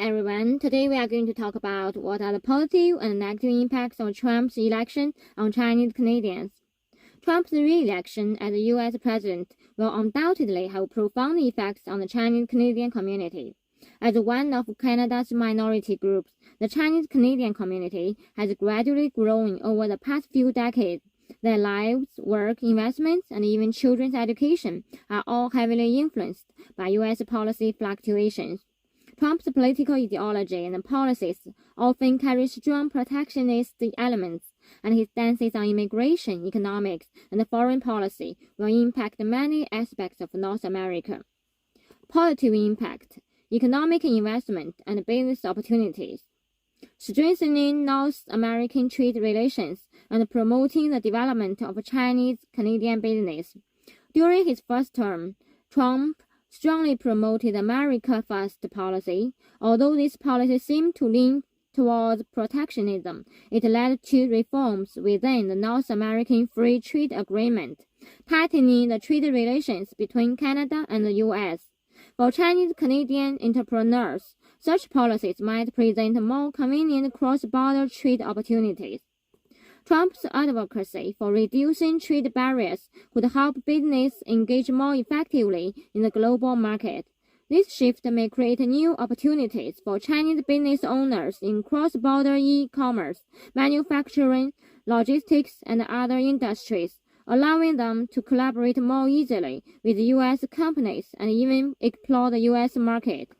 Everyone, today we are going to talk about what are the positive and negative impacts of Trump's election on Chinese Canadians. Trump's re-election as the U.S. president will undoubtedly have profound effects on the Chinese Canadian community. As one of Canada's minority groups, the Chinese Canadian community has gradually grown over the past few decades. Their lives, work, investments, and even children's education are all heavily influenced by U.S. policy fluctuations. Trump's political ideology and policies often carry strong protectionist elements, and his stances on immigration, economics, and foreign policy will impact many aspects of North America. Positive impact: economic investment and business opportunities. Strengthening North American trade relations and promoting the development of Chinese-Canadian business. During his first term, Trump strongly promoted America First policy. Although this policy seemed to lean towards protectionism, it led to reforms within the North American Free Trade Agreement, tightening the trade relations between Canada and the U.S. For Chinese Canadian entrepreneurs, such policies might present more convenient cross-border trade opportunities. Trump's advocacy for reducing trade barriers could help business engage more effectively in the global market. This shift may create new opportunities for Chinese business owners in cross-border e-commerce, manufacturing, logistics, and other industries, allowing them to collaborate more easily with U.S. companies and even explore the U.S. market.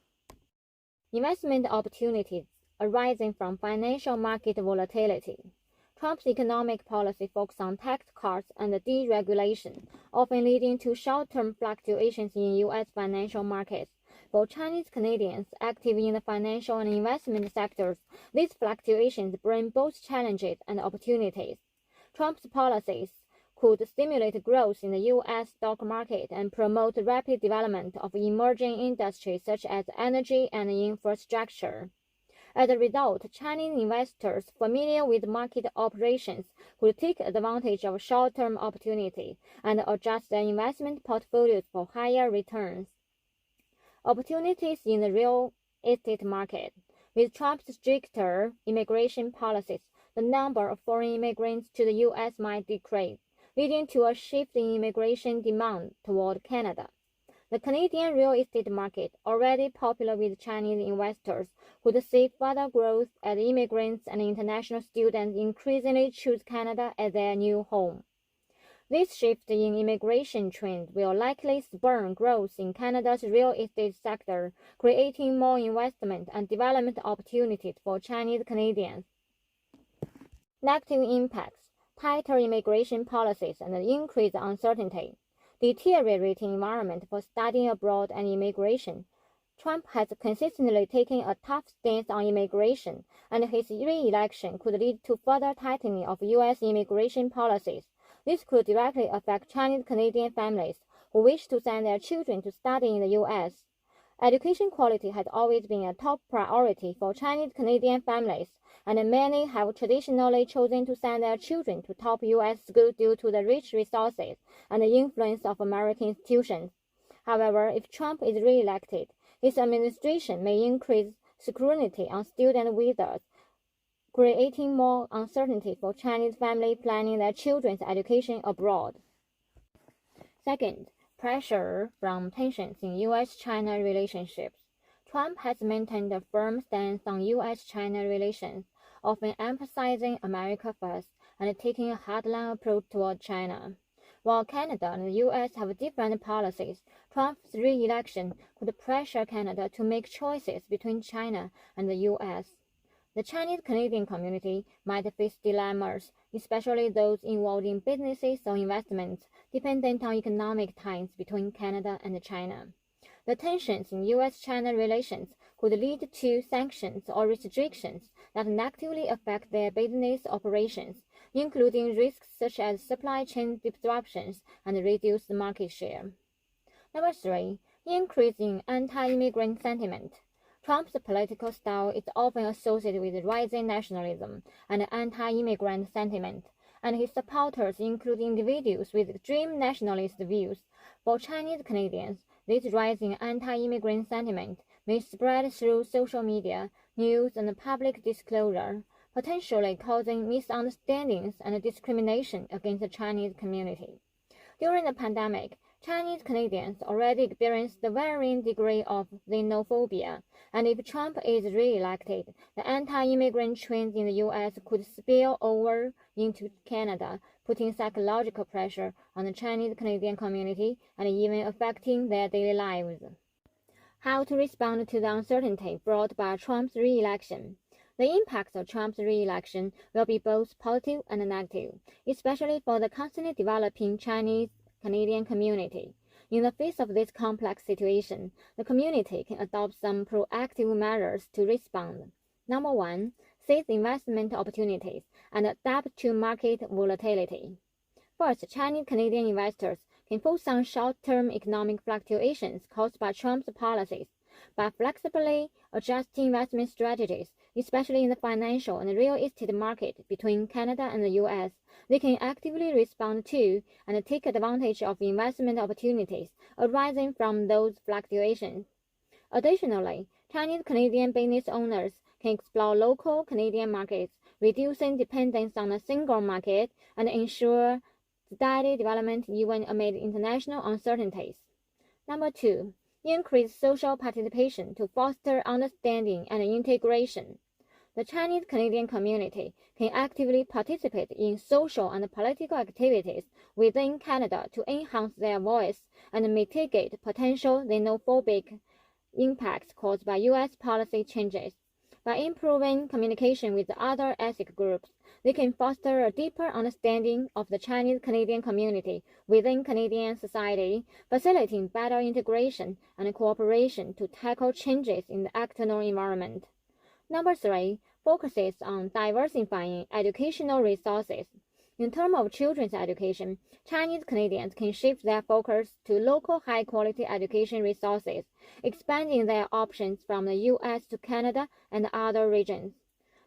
Investment opportunities arising from financial market volatility. Trump's economic policy focuses on tax cuts and deregulation, often leading to short-term fluctuations in U.S. financial markets. For Chinese Canadians active in the financial and investment sectors, these fluctuations bring both challenges and opportunities. Trump's policies could stimulate growth in the U.S. stock market and promote rapid development of emerging industries such as energy and infrastructure. As a result, Chinese investors familiar with market operations could take advantage of short-term opportunities and adjust their investment portfolios for higher returns. Opportunities in the real estate market. With Trump's stricter immigration policies, the number of foreign immigrants to the U.S. might decrease, leading to a shift in immigration demand toward Canada. The Canadian real estate market, already popular with Chinese investors, would see further growth as immigrants and international students increasingly choose Canada as their new home. This shift in immigration trend will likely spur growth in Canada's real estate sector, creating more investment and development opportunities for Chinese Canadians. Negative impacts: tighter immigration policies and increased uncertainty. Deteriorating environment for studying abroad and immigration. Trump has consistently taken a tough stance on immigration, and his re-election could lead to further tightening of U.S. immigration policies. This could directly affect Chinese Canadian families who wish to send their children to study in the U.S. Education quality has always been a top priority for Chinese Canadian families, and many have traditionally chosen to send their children to top U.S. schools due to the rich resources and the influence of American institutions. However, if Trump is re-elected, his administration may increase scrutiny on student visas, creating more uncertainty for Chinese families planning their children's education abroad. Second, pressure from tensions in U.S.-China relationships. Trump has maintained a firm stance on U.S.-China relations, often emphasizing America first and taking a hardline approach toward China. While Canada and the U.S. have different policies, Trump's re-election could pressure Canada to make choices between China and the U.S. The Chinese Canadian community might face dilemmas, especially those involving businesses or investments dependent on economic ties between Canada and China. The tensions in U.S.-China relations could lead to sanctions or restrictions that negatively affect their business operations, including risks such as supply chain disruptions and reduced market share. Number 3. Increase in anti-immigrant sentiment. Trump's political style is often associated with rising nationalism and anti-immigrant sentiment, and his supporters include individuals with extreme nationalist views. For Chinese Canadians, this rising anti-immigrant sentiment may spread through social media, news, and public disclosure, potentially causing misunderstandings and discrimination against the Chinese community. During the pandemic, Chinese Canadians already experienced a varying degree of xenophobia, and if Trump is re-elected, the anti-immigrant trends in the U.S. could spill over into Canada, putting psychological pressure on the Chinese Canadian community and even affecting their daily lives. How to respond to the uncertainty brought by Trump's re-election. The impacts of Trump's re-election will be both positive and negative, especially for the constantly developing Chinese Canadian community. In the face of this complex situation, the community can adopt some proactive measures to respond. Number 1, seize investment opportunities and adapt to market volatility. First, Chinese Canadian investors can focus on short-term economic fluctuations caused by Trump's policies. By flexibly adjusting investment strategies, especially in the financial and real estate market between Canada and the U.S., they can actively respond to and take advantage of investment opportunities arising from those fluctuations. Additionally, Chinese Canadian business owners can explore local Canadian markets, reducing dependence on a single market and ensure steady development even amid international uncertainties. Number 2, increase social participation to foster understanding and integration. The Chinese Canadian community can actively participate in social and political activities within Canada to enhance their voice and mitigate potential xenophobic impacts caused by U.S. policy changes. By improving communication with other ethnic groups, they can foster a deeper understanding of the Chinese Canadian community within Canadian society, facilitating better integration and cooperation to tackle changes in the external environment. Number 3, focuses on diversifying educational resources. In terms of children's education, Chinese Canadians can shift their focus to local high-quality education resources, expanding their options from the U.S. to Canada and other regions.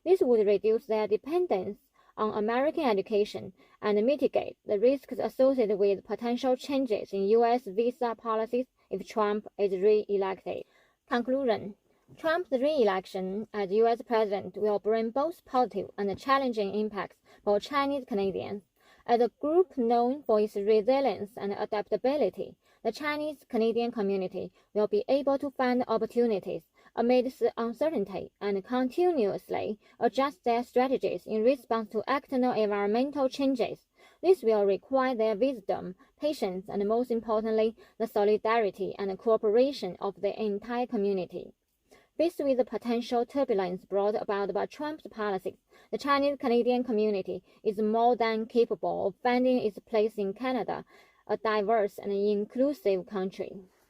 This would reduce their dependence on American education and mitigate the risks associated with potential changes in U.S. visa policies if Trump is re-elected. Conclusion: Trump's re-election as U.S. president will bring both positive and challenging impacts for Chinese Canadians. As a group known for its resilience and adaptability, the Chinese Canadian community will be able to find opportunities amidst uncertainty and continuously adjust their strategies in response to external environmental changes. This will require their wisdom, patience, and most importantly, the solidarity and cooperation of the entire community. Faced with the potential turbulence brought about by Trump's policies, the Chinese Canadian community is more than capable of finding its place in Canada, a diverse and inclusive country.